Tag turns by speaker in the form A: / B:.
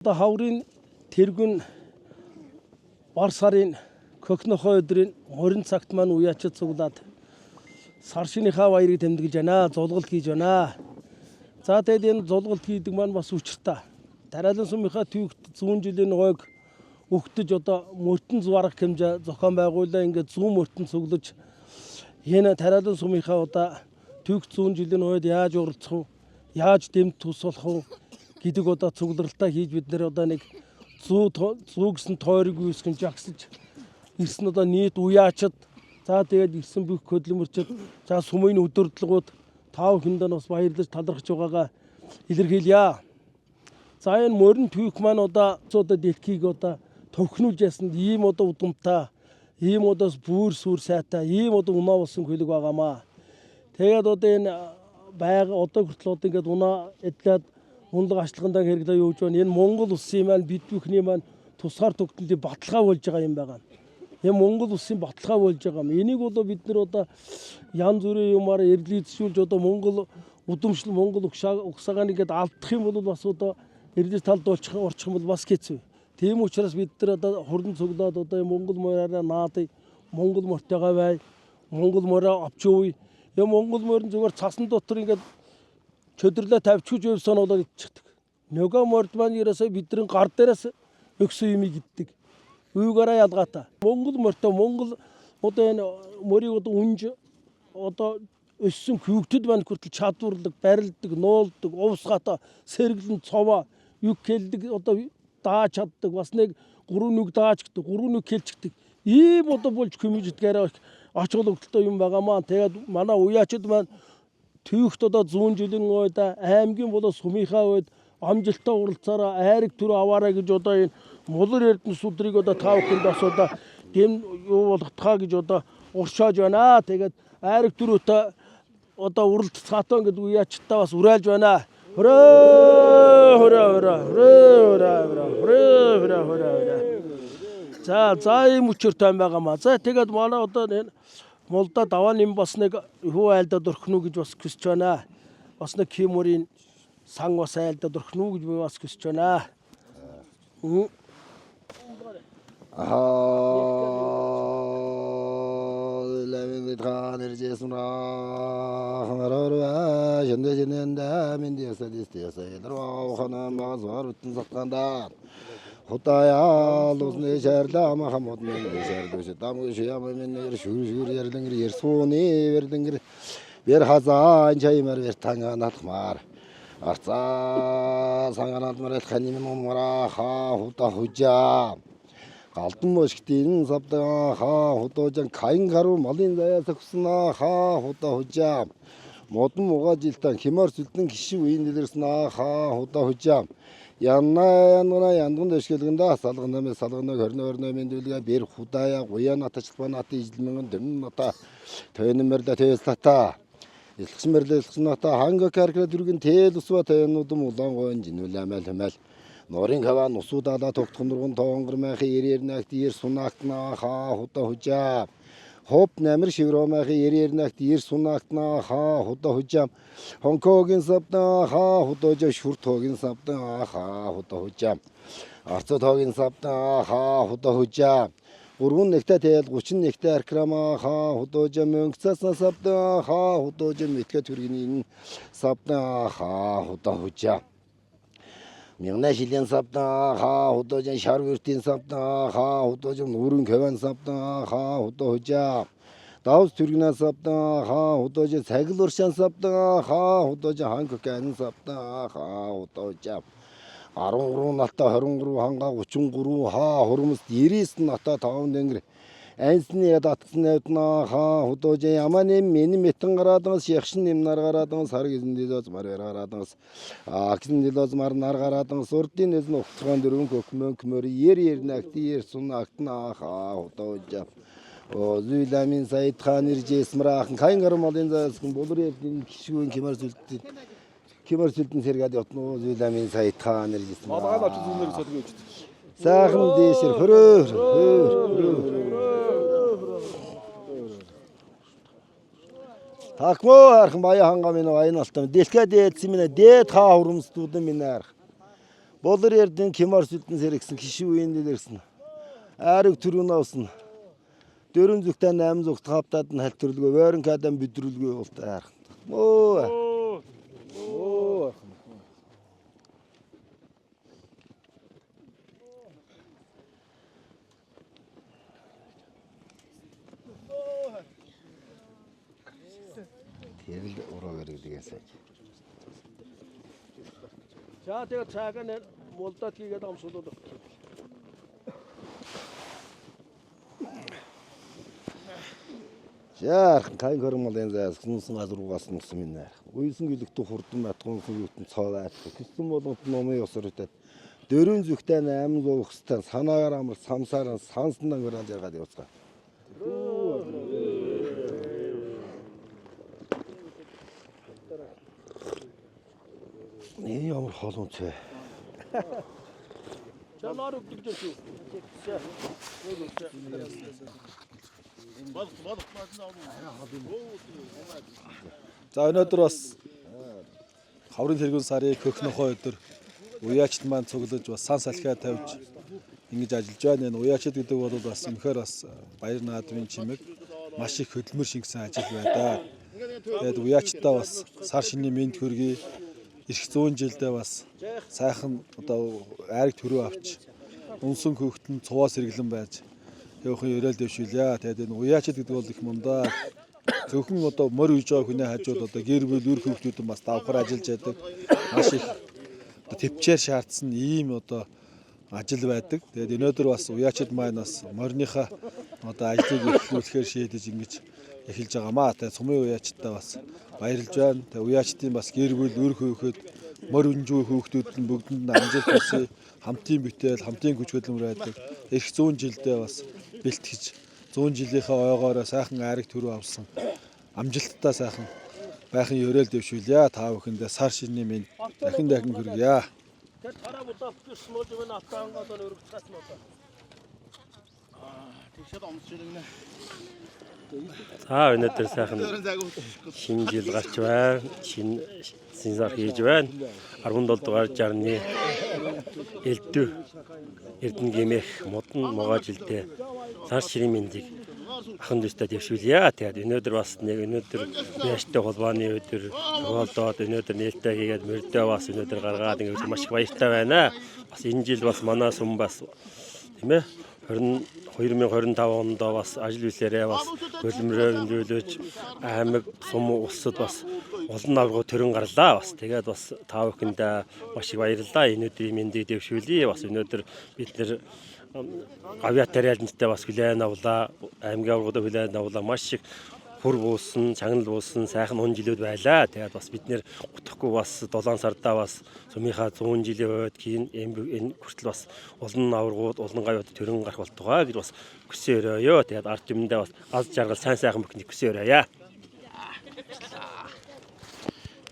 A: Одоо хаврын тэргүн бар сарын көхнөхөө өдрийн морин цагт маань уяачид цуглаад сар шинийхаа баярыг тэмдэглэж байна. Зулгалт хийж байна. За тэгээд энэ зулгалт хийдэг маань бас учиртай. Тариалан сумынхаа төвөгт 100 жилийн ойг өгтөж одоо мөртөн зурах хэмжээ зохион байгуулаа. Ингээд 100 мөртөн цуглаж энэ тариалан сумынхаа одоо төвөгт 100 жилийн ойд яаж уралцах вэ? Яаж дэмт тус болох вэ гэдэг одоо цугларалтай хийж бид нэр одоо нэг 100 гэсэн тойрог үүсгэн жагсаж ирсэн одоо нийт уяачид за тэгээд ирсэн бүх хөдөлмөрчид за сумын өдөртлгүүд тав хүндээ бас баярлаж талархаж байгаагаа илэрхийлье. За энэ морин түүх маань одоо дэлхийг одоо төвхнүүлж ясанд ийм одоо удамтай, ийм одоо бүр сүр сайтай, ийм одоо унаа болсон хөлөг байгаамаа. Тэгээд одоо энэ байга одоо хүртэл одоо ингээд унаа эдлээд унлаг ашлагандаа хэрэглээ явуулж байна. Энэ Монгол улсын маань бид бүхний маань тусгаар тогтнолын баталгаа болж байгаа юм байна. Энэ Монгол улсын баталгаа болж байгаа юм. Энийг бол бид нэр одоо янз бүрийн юмар эрлийцшүүлж одоо Монгол удамшил Монгол угсаагаан ингээд алдах юм бол бас одоо эрлийц талд орчих юм бол бас хэцүү. Тийм учраас бид нар одоо хурдан цуглаад одоо Монгол мораараа наадыг Монгол мортойгоо бай. Монгол мороо авч явъя. Энэ Монгол морин зүгээр цасан дотор ингээд чөдөрлөө тавьчихж явсан болоод ичдэг. Нөгөө морд маань ерөөсөө бидний гар дээрээс өгсөн юм иддэг. Үйгээрээ ялгаатай. Монгол мортой Монгол одоо энэ морийг одоо үнж одоо өссөн хөвгтөд маань хүртэл чадварлаг, барилдаг, нуулдаг, увсгаатай, сэргэлэн цовоо, юг хэлдэг одоо дааж чаддаг. Бас нэг 3 нүг дааж гэдэг, 3 нүг хэлчихдэг. Ийм одоо болж хүмүүждгээрээ ач холбогдолтой юм байгаамаа. Тэгээд манай уяачид маань төвөгт одоо 100 жилийн үед аймгийн болоо сумынхаа үед амжилттай уралцаараа айраг төр аваарай гэж одоо энэ мулар эрдэнэс өдрийг одоо тав хүнд бас одоо дэм юу болгохтаа гэж одоо уршааж байна. Тэгээд айраг төрөтэй одоо уралцгаатаа ингээд уяачтай бас уриалж байна. За ийм өчөртэй байгаамаа. За тэгээд манай одоо энэ Молда даваа нэм бас нэг хүү айлдад өрхнө гэж бас хүсэж байна. Бас нэг химурийн сан бас айлдад өрхнө гэж би бас хүсэж байна. Лавин дэхан иржэсна хараараа жэндэжэнэнда миндиэсэдистиэсэ дэрва хана мазар утэн сакканда Худая лусны шаарла махамуд мен шаардуш дамгы шиямын нэр шүр ярлангэр ерсууны вердэнгэр бер хазаан чаймар вер танганатмар арцаа санганатмар ханимын мора ха худа хужа галдан мошгтын савда ха художан кайн гару малын заяас өгснө ха худа хужа модон муга жилтан химар сүлдэн гişи үеийн дэлэрснэ ха худа хужа Янна яндын дэшгэлгэндэ асалгынаа салгынаа хорноо мэндүүлгээ бэр худая гуян атачлбан ат ижлмэн дэм ата төнмөрлө тэстата илхсмэрлэ илхсната ханга каркра дүргэн тэл усва тэнүүдэн улаан гойн жинүүлэмэл хэмэл норын хаван усуудаа тогтхон нурган тоонгормайхи ирээрнагт ир сунактна ха худа хужаа Хоп намер шивромайхи ирээрнагт ир сунактна ха худа хужаа Хонконгийн савда ха художа шүртөгийн савда ха худа хужаа Арцотогийн савда ха худа хужаа Ургун нэгтэ тэл 31-т аркрама ха художа мөнгөцсна савда ха художа мэтгэт хүргэний савда ха худа хужаа Мягна шилэн савда ха художа шарвертин савда ха художа нурын каван савда ха худа хужаа Давс түргнэ савда ха художа цагл уршан савда ха художа ханкокан савда ха художа 13 ната 23 ханга 33 ха хурмс 99 ната 5 дэнгэр Айсны ядатсан нэвдна ха художа яманы миний мэтэн гараадангас ягшин нэмнар гараадангас сар гизэндэлөөс мар гараадангас аксын дэлөөс мар нар гараадангас урдын нэзэн ухцгаан дөрвөн көкмөн көмөр ернагти ерсун актна ха художа Зүйламин Саидхан иржэсмраахан кайн гармалын заасан болор эрдэн гişгүүн кимар сүлдэн сэргаад ятно Зүйламин Саидхан иржэсмраа Адаан авч зүнээр сэлгэж Сайхан дэшэр хөрөө Такмо архан баян хангамын айн алтам дэлхэ дээдсэн минь дээд хаа хурамстуудын минь арх
B: Болор ярдын Кемар сүлдэн сэрэгсэн киши үеиндээ дэрсэн. Ариг түрүүн авсан. Дөрөн зүгтээ 8 зүгт хавтаад нь халт төрлгөө войрон кадан бидрүүлгээ болтой харах. Оо. Оо. Тэгэл ураа гэрэгдгээсэй.
A: За тэгээ цаагаа молдод хийгээд амсуулдаг.
B: Яархан кайн хормолын заас гүнсэн газруугаас нусан минь. Уйсан гэлэгтүү хурдан батгуунсан юутан цоолаад. Гэсэн болгонд номын ёсортой. Дөрөн зүгтээ 8 зулхстай санаагаар амар самсаар санснан гөрөөд ягаад явцгаа. Энэ ямар холон цай.
A: Чанаар өгдөг шүү.
C: За өнөөдөр бас хаврын тэргүүн сарын хөхнөхөө өдөр уяачд маань цуглаж бас сан салхиа тавьж ингэж ажиллаж байна. Энэ уяачд гэдэг бол бас үнэхээр бас баяр наадмын чимэг маш их хөдөлмөр шингэсэн ажил байдаг. Тэгээд уяачдаа бас сар шинийн мэд хөргий ирэх 100 жилдээ бас сайхан одоо айраг төрөө авч унсан хөвгтөн цуваас сэргэлэн байж явахын өрөөл дэвшүүлье. Тэгээд энэ уяачд гэдэг бол их мундаа зөвхөн одоо морь үйж байгаа хүний хажууд одоо гэр бүл үр хөвгтүүд бас давхар ажиллаж байдаг. Маш их одоо төвчээр шаардсан ийм одоо ажил байдаг. Тэгээд өнөөдөр бас уяачд маань бас морьныхаа одоо ажлыг эхлүүлэхээр шийдэж ингэж эхэлж байгаамаа. Тэгээд сумын уяачдаа бас баярлж байна. Тэгээд уяачдын бас гэр бүл үр хөвгөд морь үнжүү хөвгтүүд нь бүгдэнд нь амжилт хүсье. Хамтын бүтээл, хамтын хүч хөдөлмөр байдаг. Ирэх 100 жилдээ бас бэлтгэж 100 жилийнхаа ойгоороо сайхан айраг төрөө авсан. Амжилттай сайхан байхын өрөөл дэвшүүлье. Та бүхэндээ сар шинийн минь дахин хүргье.
A: Тэр тараа будаа бүтсэн бол юм атаангаа доо өргөцгээс нь одоо.
D: Тэгшээд амсчихна.
E: За өнөөдөр сайхан шинэ жил гарч байна. Шинэ синзар хийж байна. 17 дугаар жарны элдв Эрдэнэ гэмэх модон могоо жилдээ сар ширийн мэндийг ахын дэвстэй дэвшүүлье. Тэгээд өнөөдөр бас нэг өнөөдөр яаштай холбооны өдөр тоолдоод өнөөдөр нээлттэй хийгээд мөрдөө бас өнөөдөр гаргаад ингээд маш их баяртай байна. Бас энэ жил бас манай сүм бас тийм ээ 2025 онд бас ажил үйлсээрээ бас хөлмөрөө өндүүлж аймаг сум улсад бас олон аврагууд төрөн гарлаа бас тэгээд бас та бүхэндээ маш их баярлалаа. Энэ өдрийн мэндийг дэвшүүлье. Бас өнөөдөр бид нэр авиатар ялнттай бас хүлээн авлаа. Аймгийн аврагуудаа хүлээн авлаа. Маш их хүр буусан, чагнал буусан сайхан он жилүүд байлаа. Тэгээд бас бид нэр утахгүй бас 7 сардаа бас сумынхаа 100 жилийн үед энэ хүртэл бас олон аврагууд, олон гавьяд төрөн гарах болтугай гэж бас хүсээ өрөөё. Тэгээд ард юмдаа бас аз жаргал сайн сайхан бүхнийг хүсээ өрөөё.